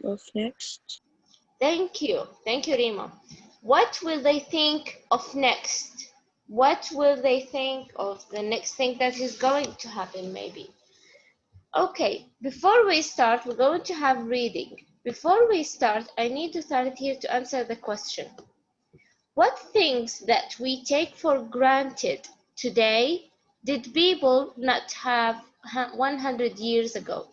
of next? Thank you. Thank you, Rima. What will they think of next? What will they think of the next thing that is going to happen, maybe? Okay, before we start, we're going to have reading. Before we start, I need to start here to answer the question. What things that we take for granted today did people not have 100 years ago?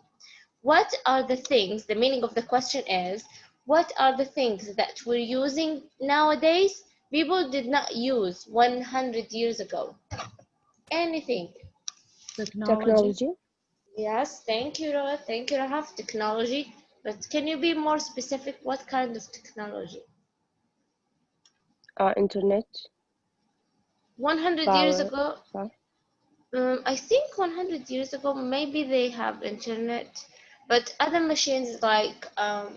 What are the things, the meaning of the question is, what are the things that we're using nowadays people did not use 100 years ago? Anything. Technology. Yes, thank you, Roa. Thank you, Rahaf. Technology. But can you be more specific? What kind of technology? Internet. 100 years Power. ago, I think 100 years ago, maybe they have internet, but other machines like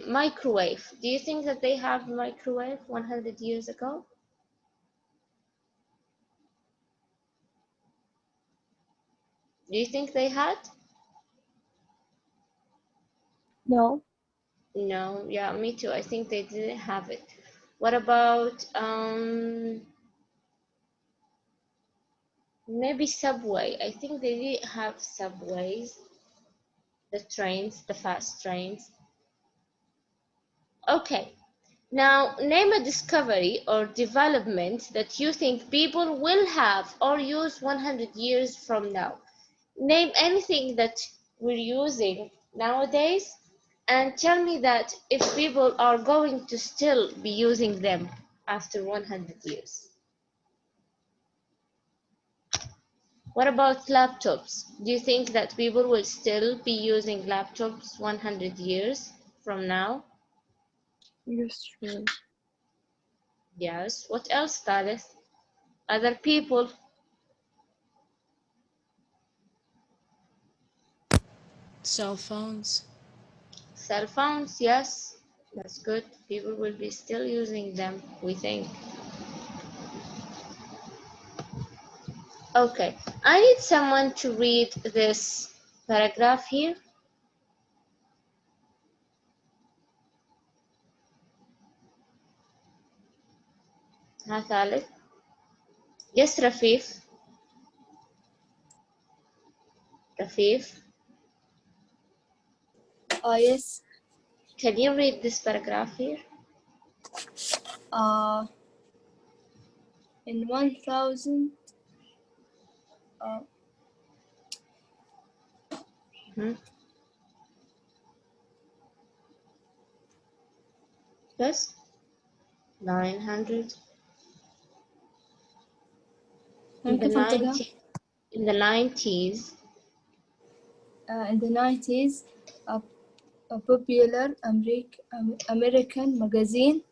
microwave. Do you think that they have microwave 100 years ago? Do you think they had? No. No, yeah, me too. I think they didn't have it. What about maybe subway? I think they didn't have subways, the trains, the fast trains. Okay, now name a discovery or development that you think people will have or use 100 years from now. Name anything that we're using nowadays and tell me that if people are going to still be using them after 100 years. What about laptops? Do you think that people will still be using laptops 100 years from now? Yes, sure. Yes. What else, Thalith? Other people? Cell phones. Cell phones, yes. That's good. People will be still using them, we think. Okay, I need someone to read this paragraph here. Thalith. Yes, Rafif. Rafif, Yes. can you read this paragraph here? In 1000, Yes. 900. In the 90s. In the 90s. In the 90s, a popular American magazine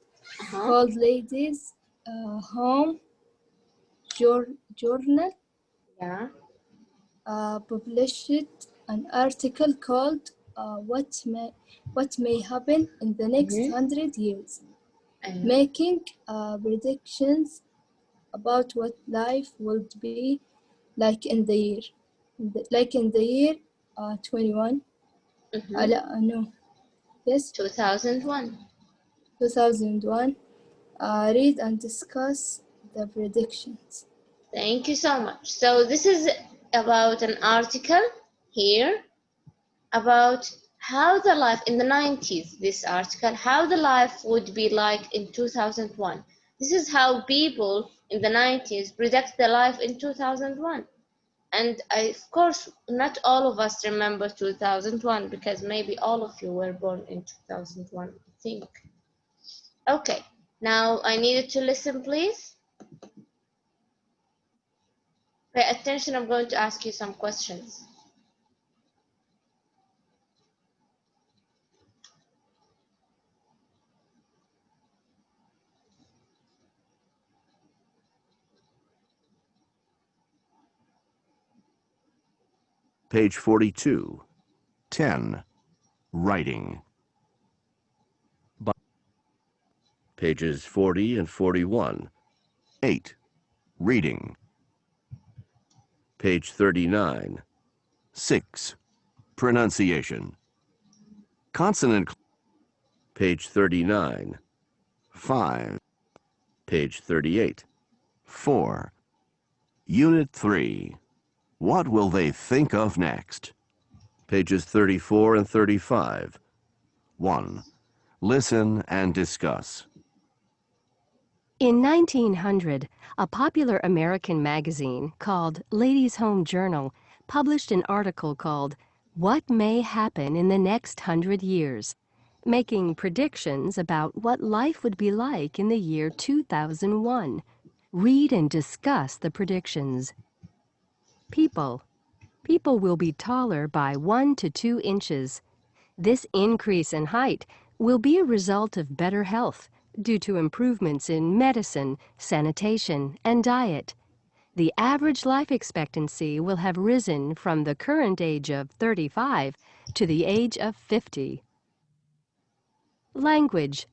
called Ladies Home Journal Yeah. published an article called what may happen in the next 100 years, making predictions about what life would be like in the year 21. No. Yes. 2001. 2001. Read and discuss the predictions. Thank you so much. So this is about an article here about how the life in the 90s, this article, how the life would be like in 2001. This is how people in the 90s predict the life in 2001. And of course, not all of us remember 2001 because maybe all of you were born in 2001, I think. Okay, now I need you to listen, please. Pay attention, I'm going to ask you some questions. Page 42. 10. Writing. Pages 40 and 41. 8. Reading. Page 39. 6. Pronunciation. Consonant. Page 39. 5. Page 38. 4. Unit 3. What will they think of next? Pages 34 and 35. 1. Listen and discuss. In 1900, a popular American magazine called Ladies' Home Journal published an article called What May Happen in the Next 100 Years, making predictions about what life would be like in the year 2001. Read and discuss the predictions. People. People will be taller by 1 to 2 inches. This increase in height will be a result of better health due to improvements in medicine, sanitation, and diet. The average life expectancy will have risen from the current age of 35 to the age of 50. Language.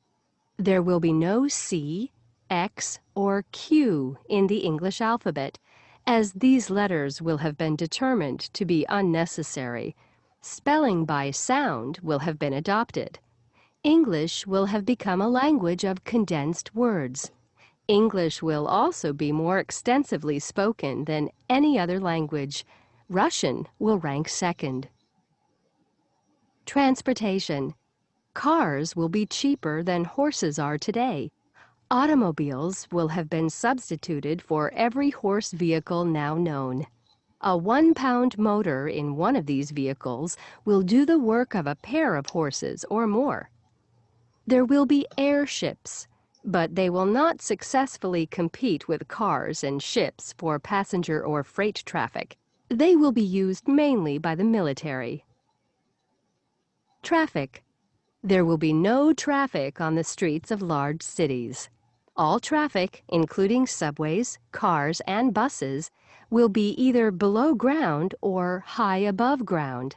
There will be no C, X, or Q in the English alphabet, as these letters will have been determined to be unnecessary. Spelling by sound will have been adopted. English will have become a language of condensed words. English will also be more extensively spoken than any other language. Russian will rank second. Transportation. Cars will be cheaper than horses are today. Automobiles will have been substituted for every horse vehicle now known. A 1-pound motor in one of these vehicles will do the work of a pair of horses or more. There will be airships, but they will not successfully compete with cars and ships for passenger or freight traffic. They will be used mainly by the military. Traffic. There will be no traffic on the streets of large cities. All traffic, including subways, cars, and buses, will be either below ground or high above ground.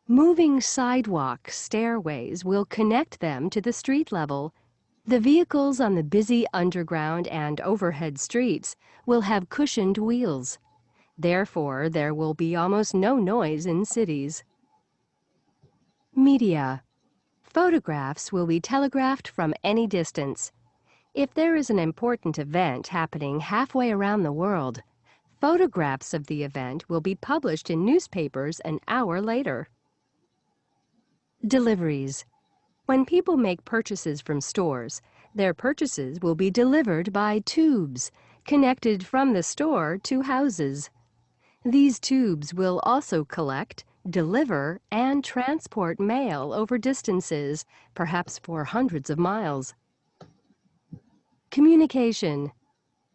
Moving sidewalk stairways will connect them to the street level. The vehicles on the busy underground and overhead streets will have cushioned wheels. Therefore, there will be almost no noise in cities. Media. Photographs will be telegraphed from any distance. If there is an important event happening halfway around the world, photographs of the event will be published in newspapers an hour later. Deliveries. When people make purchases from stores, their purchases will be delivered by tubes, connected from the store to houses. These tubes will also collect, deliver, and transport mail over distances, perhaps for hundreds of miles. Communication.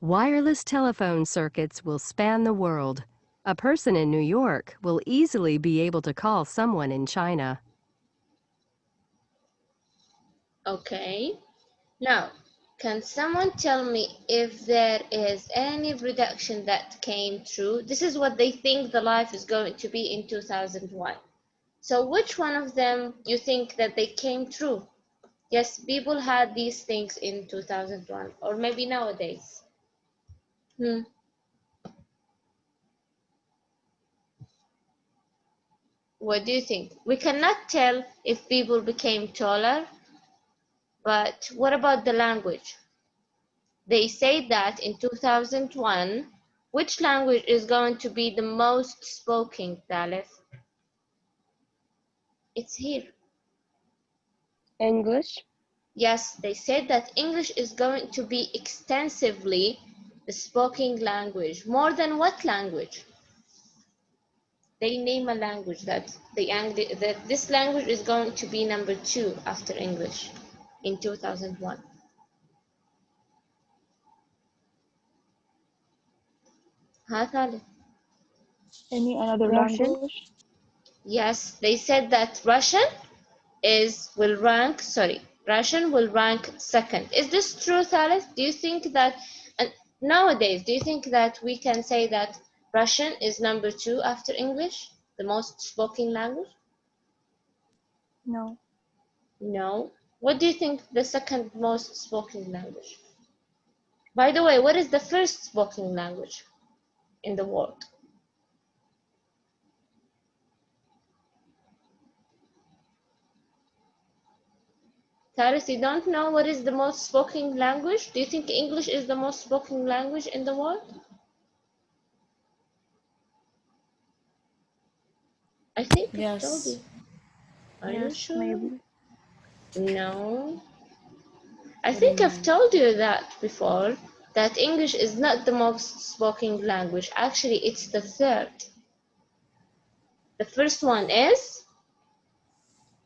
Wireless telephone circuits will span the world. A person in New York will easily be able to call someone in China. Okay. Now, can someone tell me if there is any prediction that came true? This is what they think the life is going to be in 2001. So which one of them you think that they came true? Yes, people had these things in 2001 or maybe nowadays. What do you think? We cannot tell if people became taller, but what about the language? They say that in 2001, which language is going to be the most spoken, Dalif? It's here. English. Yes, they said that English is going to be extensively the spoken language. More than what language? They name a language that this language is going to be number 2 after English in 2001. Thalith? Any another Russian. language? Yes, they said that Russian will rank second. Is this true, Thalith? Do you think that nowadays, do you think that we can say that Russian is number 2 after English, the most spoken language? No. No. What do you think the second most spoken language? By the way, what is the first spoken language in the world? Taris, you don't know what is the most spoken language? Do you think English is the most spoken language in the world? I think I've told you. Yes. Are you Yes, sure? maybe. No. I What do you think I've mean? told you that before, that English is not the most spoken language. Actually, it's the third. The first one is,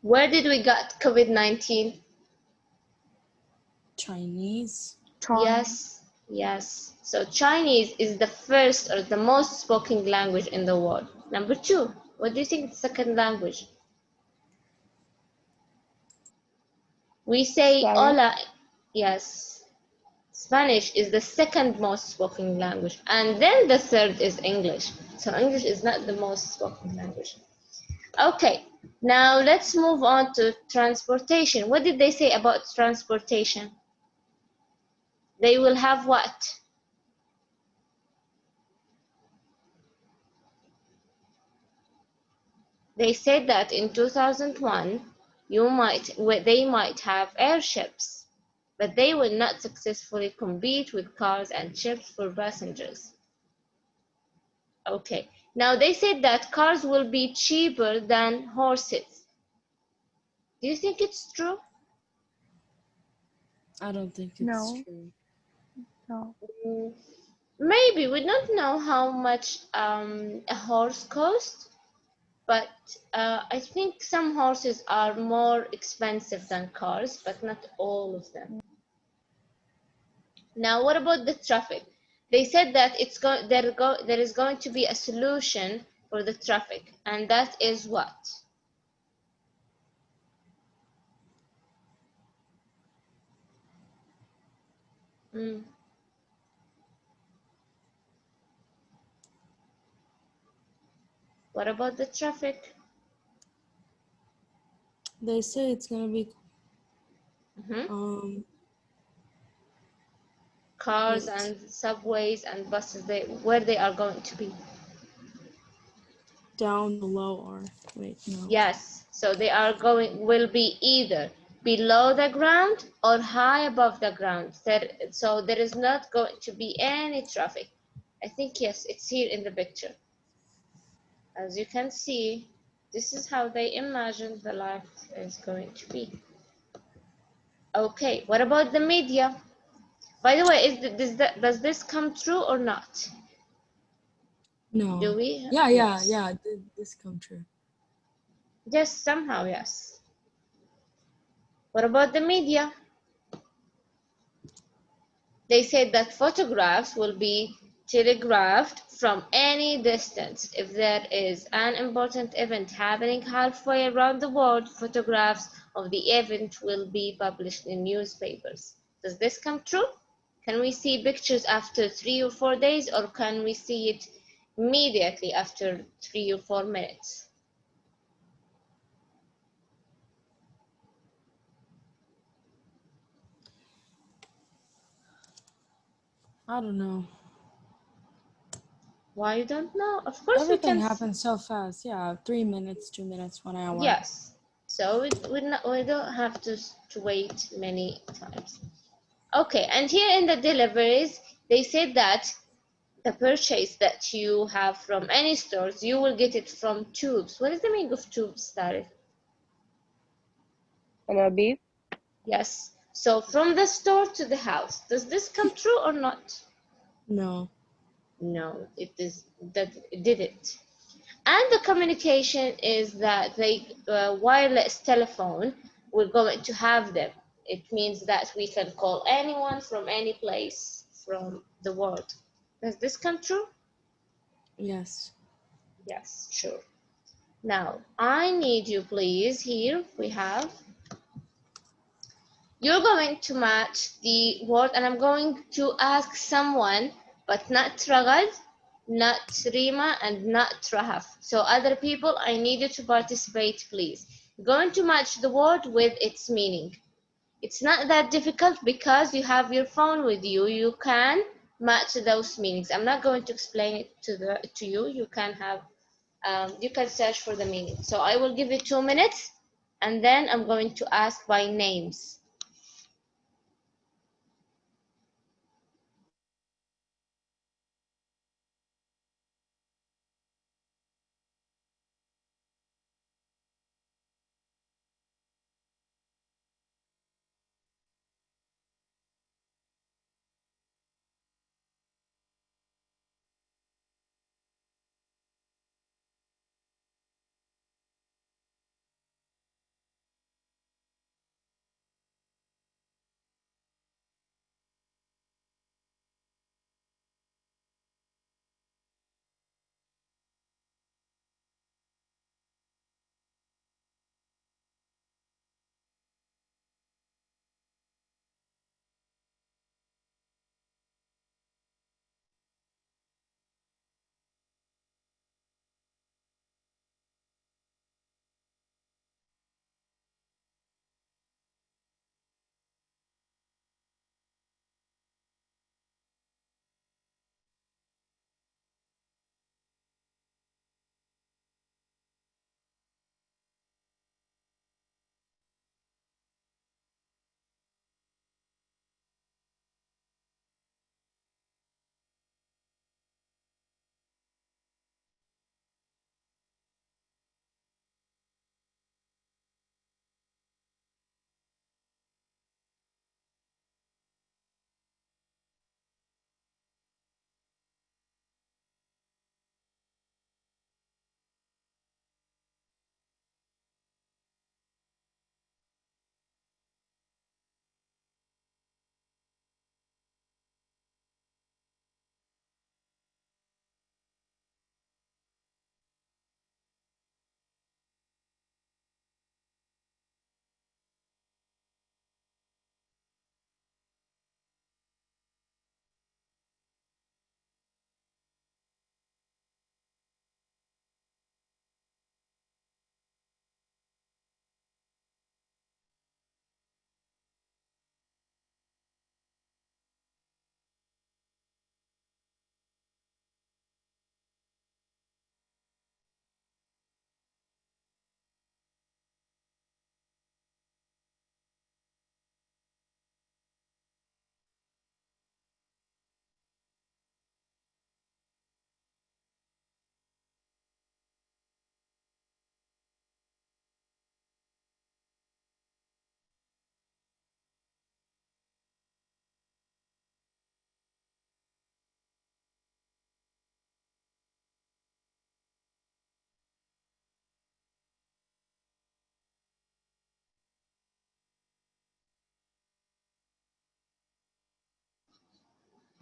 where did we got COVID-19? Chinese. China. Yes, yes. So Chinese is the first or the most spoken language in the world. Number two, what do you think the second language? We say Spanish. hola. Yes. Spanish is the second most spoken language, and then the third is English. So English is not the most spoken language. Okay, now let's move on to transportation. What did they say about transportation? They will have what? They said that in 2001, they might have airships, but they will not successfully compete with cars and ships for passengers. Okay, now they said that cars will be cheaper than horses. Do you think it's true? I don't think it's No, true. no. Mm, maybe. We don't know how much a horse costs, but I think some horses are more expensive than cars, but not all of them. Now, what about the traffic? They said that there is going to be a solution for the traffic, and that is what? Mm. What about the traffic? They say it's gonna be Mhm. Cars wait, and subways and buses, where they are going to be. down below or wait, no. Yes, so they are will be either below the ground or high above the ground. So there is not going to be any traffic. I think yes, it's here in the picture. As you can see, this is how they imagine the life is going to be. Okay, what about the media? By the way, does this come true or not? Do No. we? Yes. Yeah, this come true. Yes, somehow, yes. What about the media? They said that photographs will be telegraphed from any distance. If there is an important event happening halfway around the world, photographs of the event will be published in newspapers. Does this come true? Can we see pictures after 3 or 4 days, or can we see it immediately after 3 or 4 minutes? I don't know. Why you don't know? Of course we Everything can. happens so fast. Yeah, 3 minutes, 2 minutes, 1 hour. Yes. So we don't have to wait many times. Okay, and here in the deliveries, they said that the purchase that you have from any stores, you will get it from tubes. What is the meaning of tubes, Tarek? Beef. Yes. So from the store to the house. Does this come true or not? No. No, it didn't. And the communication is that wireless telephone, we're going to have them. It means that we can call anyone from any place from the world. Does this come true? Yes. Yes, sure. Now, I need you, please. Here we have. You're going to match the word, and I'm going to ask someone, but not Ragad, not Rima, and not Rahaf. So other people, I need you to participate, please. You're going to match the word with its meaning. It's not that difficult because you have your phone with you. You can match those meanings. I'm not going to explain it to you. You can search for the meaning. So I will give you 2 minutes. and then I'm going to ask by names.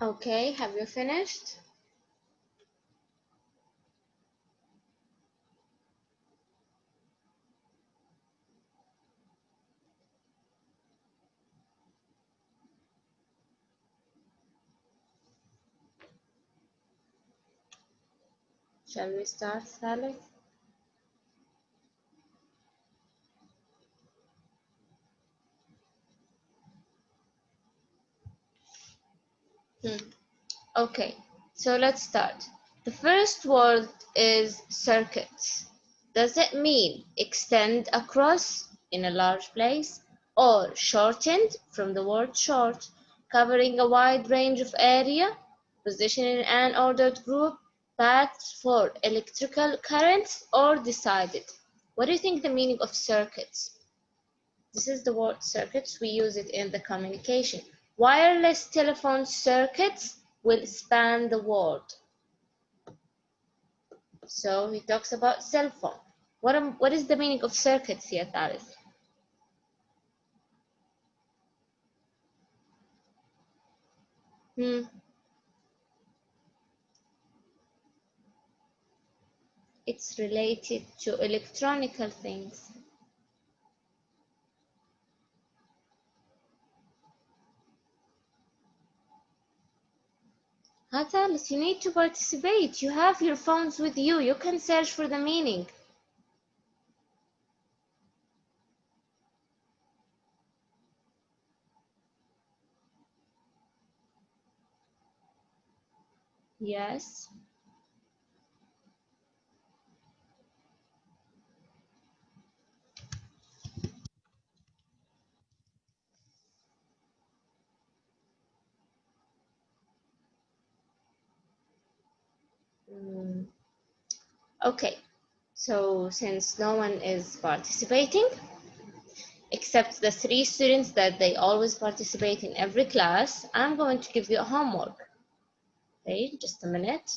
Okay, have you finished? Shall we start, Saleh? Okay, so let's start. The first word is circuits. Does it mean extend across in a large place or shortened from the word short, covering a wide range of area, positioned in an ordered group, paths for electrical currents, or decided? What do you think the meaning of circuits? This is the word circuits. We use it in the communication. Wireless telephone circuits will span the world. So he talks about cell phone. What is the meaning of circuits here, Thalith? Hmm. It's related to electronical things. Thalith, you need to participate. You have your phones with you. You can search for the meaning. Yes. Okay, so since no one is participating, except the 3 students that they always participate in every class, I'm going to give you a homework. Okay, just a minute.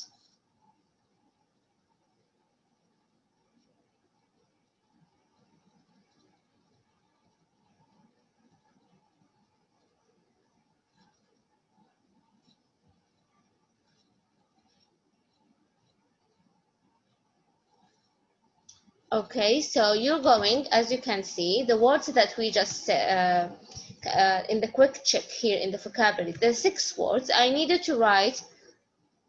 Okay, so you're going, as you can see, the words that we just in the quick check here in the vocabulary, the 6 words, I needed to write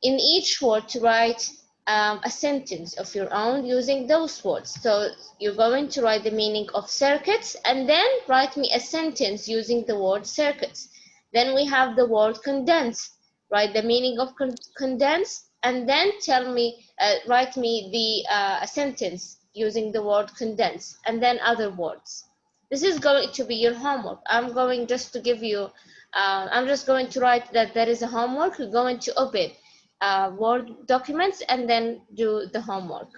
in each word to write a sentence of your own using those words. So you're going to write the meaning of circuits and then write me a sentence using the word circuits. Then we have the word condense. Write the meaning of condense and then write me a sentence using the word condense and then other words. This is going to be your homework. I'm going just to give you, I'm just going to write that there is a homework. You're going to open Word documents and then do the homework.